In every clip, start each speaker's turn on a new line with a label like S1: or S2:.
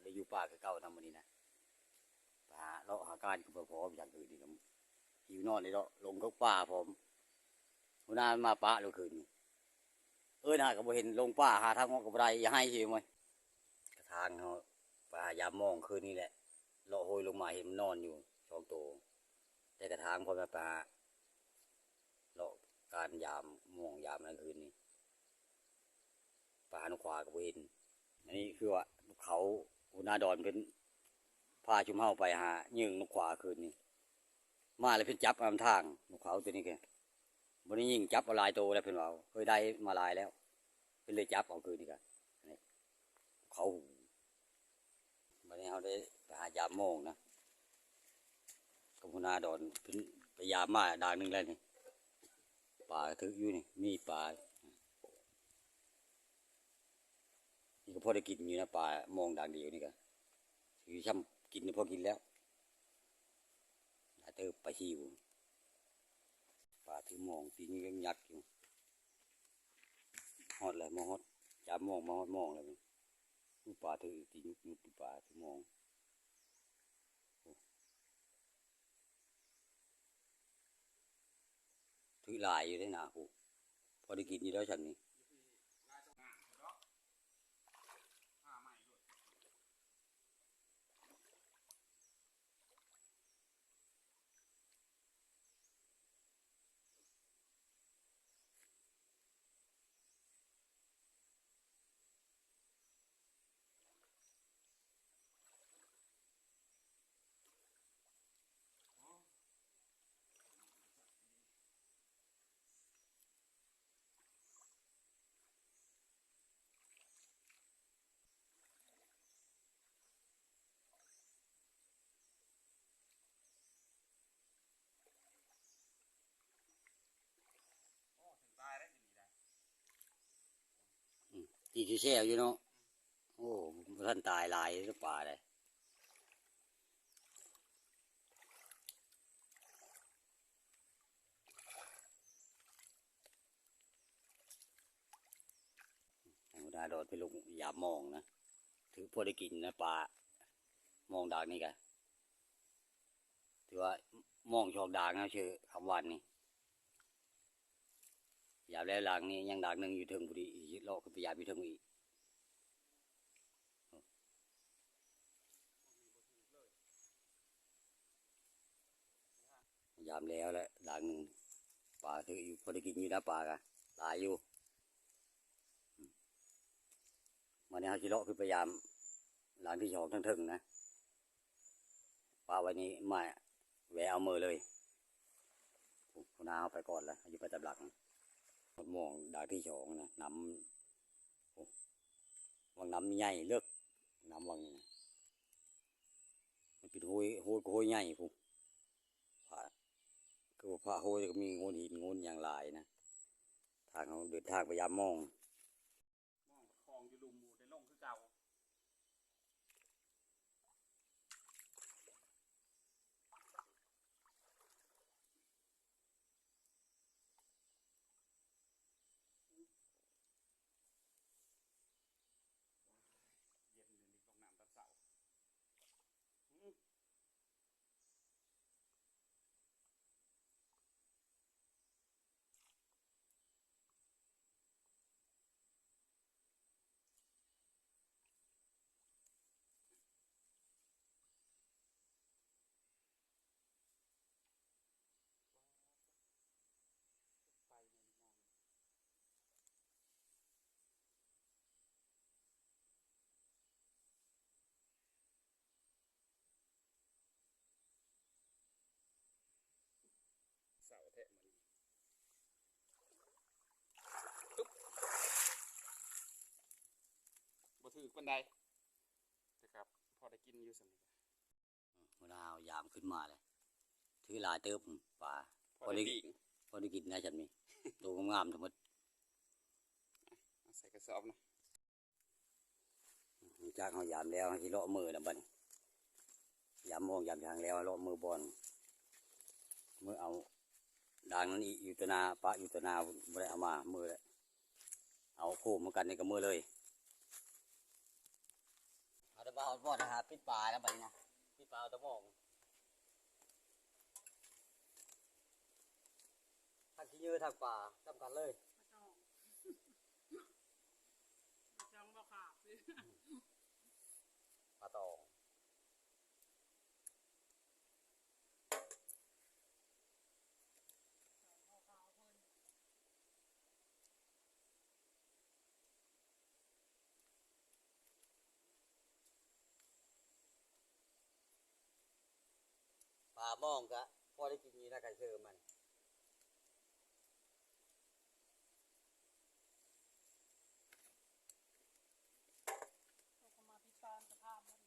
S1: ได้อยู่ป่าคือเก่าทำมันนี้นะป่าเราหาการก็พออย่างอื่นนี่ก็หิวนอนเลยเนาะลงเขาป่าพร้อมหัวหน้ามาป่าเราคืนนี้น่าก็บ่เห็นลงป่าหาทางออกกับไรอย่าให้สิมั้ยกระทางเขาป่ายามมองคืนนี้แหละเลาะโหยลงมาเห็นมันนอนอยู่สองตัวแต่กระทางพอมาป่าเลาะการยามมองยามนั้นคืนนี้ป่าหนขวาก็บ่เห็นอันนี้คือว่าเขาหัวหน้าดอนเป็นพาชุมเฮาไปหายิงนกขวาคืนนี้มาเลยเพิ่นจับอำทางนกเขาตัวนี้แกบ่ได้ยิงจับเอาหลายตัวแล้วเพิ่นว่าเคยได้มาหลายแล้วเพิ่นเลยจับเอาคืนนี้ก็นี่เขาบัดนี้เฮาได้ไปหายามโมงนะกับหัวหน้าดอนเพิ่นไปยามมาด่างนึงแล้วนี่ป่าถึกอยู่นี่มีป่านี่ก็พอได้กินอยู่นะป่ามองด่างเดียวนี่ก็ถือช่ำกินพอกินแล้วเติบไปหิวป่าถือมองปีนี้ยังยักอยู่ฮอดเลยมองฮอดจับมองมาฮอดมองเลยมันป่าถือตียุบป่าถือมองถือลายอยู่ได้หนากูพอได้กินอยู่แล้วฉันนี่ตีขี้แช่อยู่เนาะโอ้ท่านตายลายหรือป่าเลยหัวหน้าดอนไปลงยามมองนะถือพอได้กินนะป่ามองด่างนี่กันถือว่ามองชอกด่างนะชื่อคำวันนี่ยามแล้วหลังนี่ยังด่างหนึ่งอยู่เทิงบุรีเลาะขึ้นไปยามอยู่เทิงอีกยามแล้วแหละด่างหนึ่งป่าถืออยู่พอได้กินอยู่นะป่ากันตายอยู่วันนี้เขาจะเลาะขึ้นไปยามหลังที่สองทั้งทึงนะป่าวันนี้ไม่แหวเอามือเลยคุณอาเอาไปก่อนแล้วอยู่ไปตับหลังหมดมองด่างที่สองนะน้ำวังน้ำใหญ่เลือกน้ำวังนี่มันเป็นห้วยใหญ่ผมผ่าคือผ่าห้วยก็มีงูหินงูอย่างลายนะทางเขาเดินทางไปยามมอง
S2: คลองอยู่ลุมหมู่ได้ลงคือเก่าเย็นเลยนี่ลงน้ำตะเสาไปในมองเสาแทะมันตุ๊บบ่ถือปันใดนะครับพอได้กินอยู่สำนี้
S1: เวลายามขึ้นมาเลยถือลายเติบป่า
S2: พอได้ปีก
S1: พอได้กินนะฉันมีตัวงามทั้งหมด
S2: ใส่กระสอบนะ
S1: จากเขายามแล้วที่เลาะมือนะบัดยามมองยามทางแล้วเลาะมือบอลมือเอาด่างนั้นอยู่ตัวนาปะอยู่ตัวนาไม่ได้เอามามือเลยเอาโค้งมากันในกับมือเลยเอาแต่เบา อดบ่อนะฮะปิดปลาแล้วบัดนี้นะปิดปลาเอาตะมองทางขี้ยื้อทางป่าจำกันเลย
S3: จังบ่ขาดสิ
S1: ปลาตองปลามองกะพอได้กินนี้นะไก่เชิมมัน
S3: เราก็มาพิจารณาสภาพมัน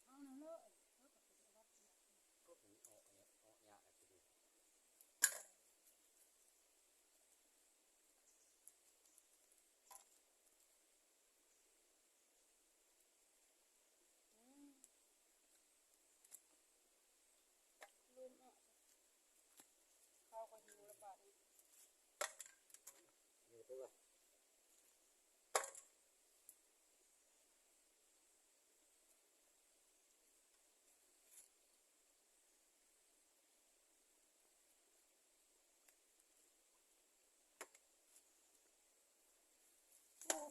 S3: เอาหน่อยเลย
S1: ก็ถึงออกเนี่ยออกยากทีเดียว
S3: ลืมอ่ะข้าวก็หิวแล้วบาดนี้
S1: นี่ตัว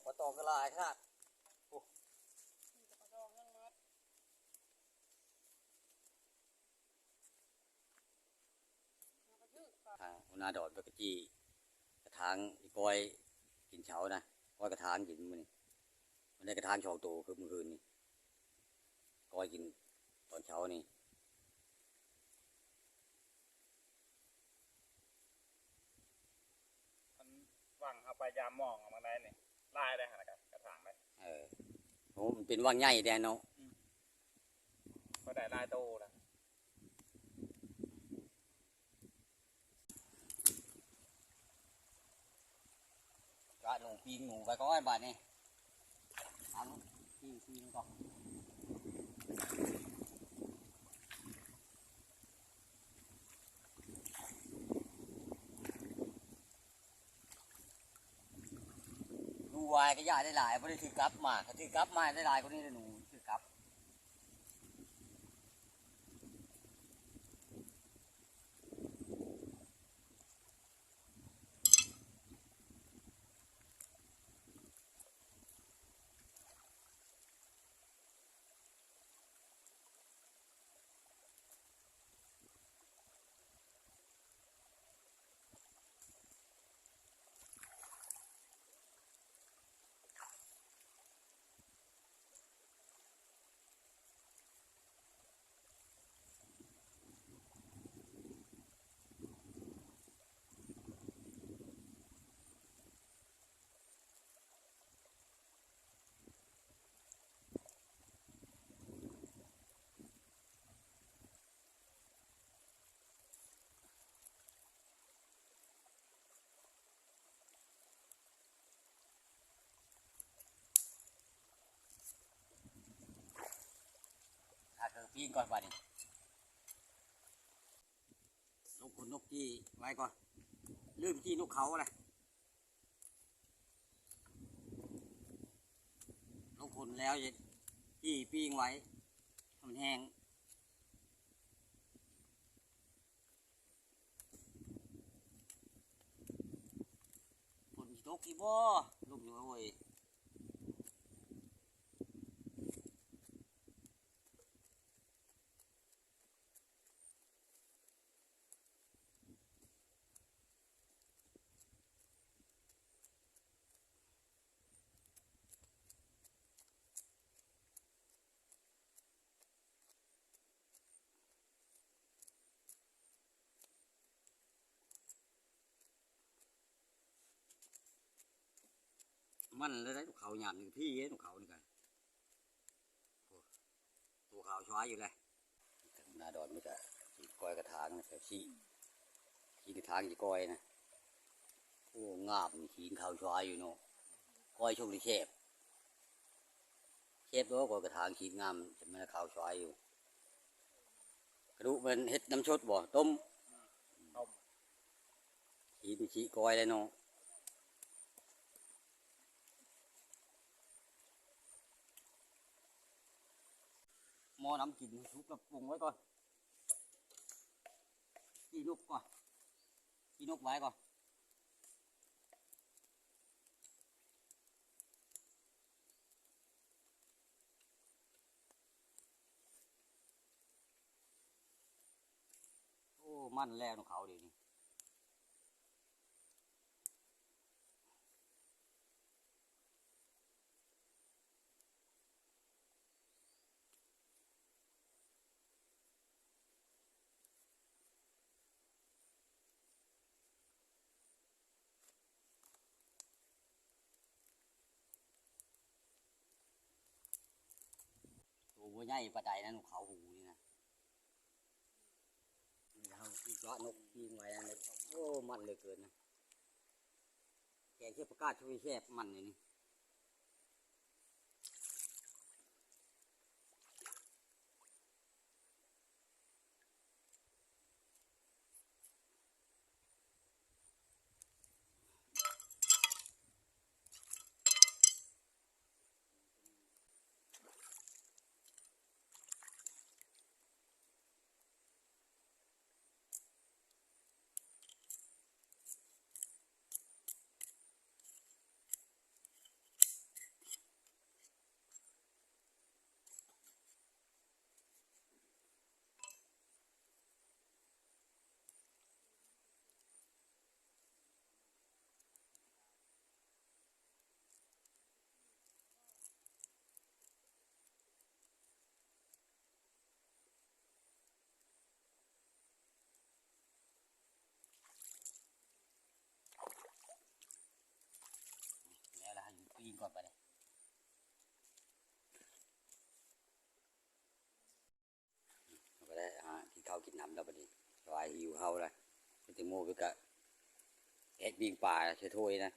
S1: ปลาตองกระลายขนาด
S3: มีแต่กระดองยังมัดแล้วก็ยืดปาก
S1: ทางหัวหน้าดอดไปกระจี้กระถางอีกอยกินเช้านะก้อยกระถางกินมันนี่มันได้กระถางชองโตคือเมื่อคืนนี่ก้อยกินตอนเช้านี่
S2: มันว่างเอาไปยามมองเอามาได้นี่ลายได้หั่นน่ะกระถางได้
S1: โอ้มันเป็นว่างใหญ่แดนเนาะ
S2: ก็ได้ลายโตแล้ว
S1: กะหนูปีนหนูไปก้อยบาทนี่ทางปีนก่อนดูวายก็ย่าได้หลายไม่ได้ถือกลับมาถ้าถือกลับมาได้หลายคนนี้เลยหนูถือกลับถ้าคือปีนก่อนบาทนี่นกคนนกที่ไว้ก่อนลืมที่นกเขาอะไรนกคนแล้วที่ปีงไว้ให้มันแห้งฝนตกอีบ่ลมอยู่โอ้ยมันเลยได้ตัวเขาหยาบหนึ่งพี่ตัวเขานี่กันตัวเขาช้อยอยู่เลย นาดอนมันก็สิก้อยกระถางนะแต่ขี้กระถางสิก้อยนะโอ้งาบนี่ขี้ข้าวชอยอยู่เนาะก้อยช่วงที่แคบแล้วก้อยกระถางขี้งามจะมันข้าวชอยอยู่กระดูกมันเฮ็ดน้ำชดบ่ต้ม
S2: ต้ม
S1: ขี้นี่ขี้ก้อยเลยเนาะหม้อน้ำกินทุกกระปุงไว้ก่อนกี่นกก่อนกี่นกไว้ก่อนโอ้มันแล้วนกเขาดีนี่ตัวใหญ่ปลาไดนะนกเขาหูนี่นะนี่เขาอีกละนกยิงไว้นั่นเลยโอ้มันเหลยเกินนะแกงเชือกประกาศช่วยแคบมันเลยนี่แล้วละอยู่ปีนก่อนไปเลยเอาไปได้กินข้าวกินน้ำแล้วพอดีสบายหิวข้าวเลยไปถึงโม่ไปกะแกะบิงป่าเฉยถ้วยนะ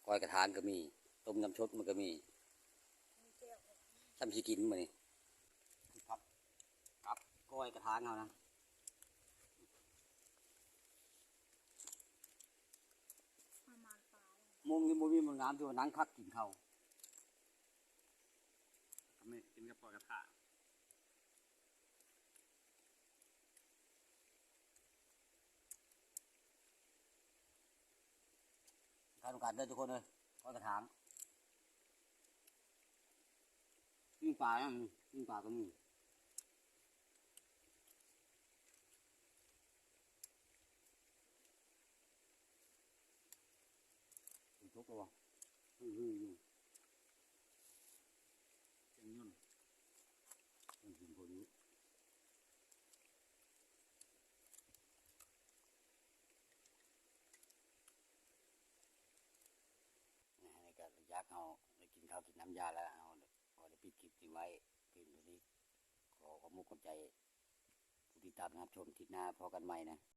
S1: ก้อยกระถางก็มีต้มน้ำชดมันก็มี
S3: มีแก้ว
S1: ทำสิกินมานี่ครับครับก้อยกระถางเอานะ
S3: ประมาณปลา
S1: มุมนี้มุมนี้มันงามที่ว่านั่งพักกินข้าว
S2: ก็ไม่กินกับปลากระถาง
S1: ข้าวต้องการเด้อทุกคนเลยก้อยกระถางปิ้งปลานะปิ้งปลาก็มีเป็นทุกตัวอยู่
S2: เป็นยุ่น
S1: เป็นกินคนนี้ในการยักเอาได้กินข้าวกินน้ำยาแล้วเอาพอได้ปิดคลิปทิ้งไว้เพียงเท่านี้ขอขอบคุณใจผู้ที่ตามนะครับชมทิศหน้าพอกันใหม่นะ